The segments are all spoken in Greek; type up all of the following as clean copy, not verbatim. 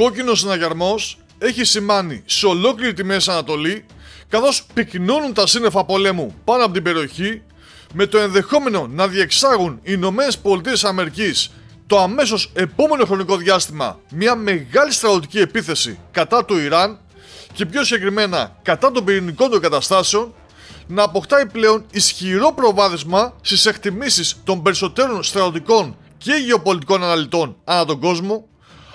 κόκκινος συναγερμός έχει σημάνει σε ολόκληρη τη Μέση Ανατολή, καθώς πυκνώνουν τα σύννεφα πολέμου πάνω από την περιοχή, με το ενδεχόμενο να διεξάγουν οι Ηνωμένες Πολιτείες Αμερικής το αμέσως επόμενο χρονικό διάστημα μια μεγάλη στρατιωτική επίθεση κατά του Ιράν και πιο συγκεκριμένα κατά των πυρηνικών των καταστάσεων, να αποκτάει πλέον ισχυρό προβάδισμα στις εκτιμήσεις των περισσότερων στρατιωτικών και γεωπολιτικών αναλυτών ανά τον κόσμο,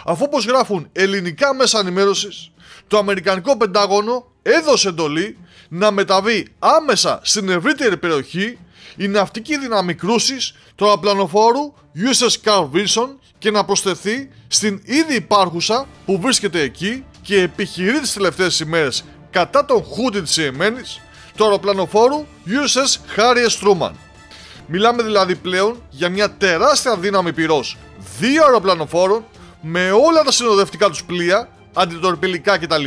αφού όπως γράφουν ελληνικά μέσα ενημέρωσης, το Αμερικανικό Πεντάγωνο έδωσε εντολή να μεταβεί άμεσα στην ευρύτερη περιοχή η ναυτική δύναμη κρούσης του αεροπλανοφόρου USS Carl Vinson και να προσθεθεί στην ήδη υπάρχουσα που βρίσκεται εκεί και επιχειρεί τις τελευταίες ημέρες κατά τον Χούτι της Ιεμένης, του αεροπλανοφόρου USS Harry S. Truman. Μιλάμε δηλαδή πλέον για μια τεράστια δύναμη πυρός 2 αεροπλανοφόρων με όλα τα συνοδευτικά τους πλοία, αντιτορπιλικά κτλ.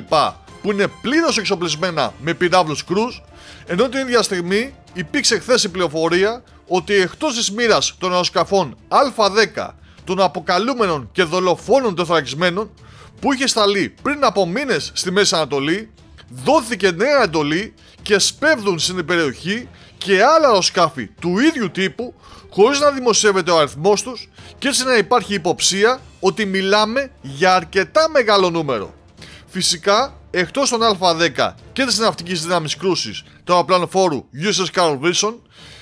Που είναι πλήρως εξοπλισμένα με πυράβλους κρούς, ενώ την ίδια στιγμή υπήρξε χθες η πληροφορία ότι εκτός της μοίρας των αεροσκαφών Α10 των αποκαλούμενων και δολοφόνων τεθωρακισμένων που είχε σταλεί πριν από μήνες στη Μέση Ανατολή, δόθηκε νέα εντολή και σπέβδουν στην περιοχή και άλλα αεροσκάφη του ίδιου τύπου, χωρίς να δημοσιεύεται ο αριθμός τους και έτσι να υπάρχει υποψία ότι μιλάμε για αρκετά μεγάλο νούμερο. Φυσικά, εκτός των Α10 και της ναυτικής δύναμης κρούσης του αεροπλανοφόρου USS Carl Vinson,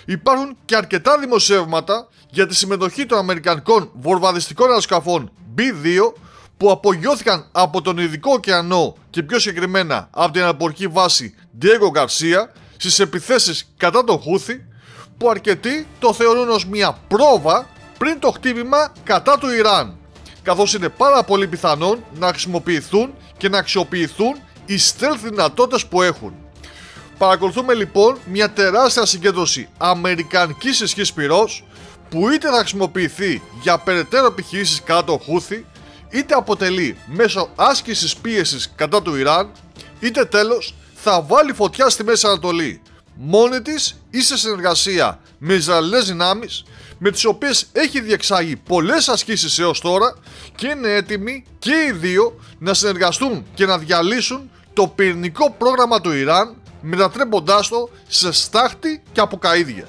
υπάρχουν και αρκετά δημοσιεύματα για τη συμμετοχή των αμερικανικών βορβαδιστικών αεροσκαφών B-2 που απογειώθηκαν από τον Ινδικό ωκεανό και πιο συγκεκριμένα από την αεροπορική βάση Diego Garcia στις επιθέσεις κατά τον Χούθη, που αρκετοί το θεωρούν ως μια πρόβα πριν το χτύπημα κατά του Ιράν, καθώς είναι πάρα πολύ πιθανόν να χρησιμοποιηθούν και να αξιοποιηθούν οι stealth δυνατότητες που έχουν. Παρακολουθούμε λοιπόν μια τεράστια συγκέντρωση αμερικανικής ισχύς πυρός που είτε θα χρησιμοποιηθεί για περαιτέρω επιχειρήσεις κατά το Χούθη, είτε αποτελεί μέσω άσκησης πίεσης κατά του Ιράν, είτε τέλος θα βάλει φωτιά στη Μέση Ανατολή μόνη της ή σε συνεργασία με Ισραηλινές δυνάμεις, με τις οποίες έχει διεξάγει πολλές ασκήσεις έως τώρα και είναι έτοιμοι και οι δύο να συνεργαστούν και να διαλύσουν το πυρηνικό πρόγραμμα του Ιράν, μετατρέποντάς το σε στάχτη και αποκαΐδια.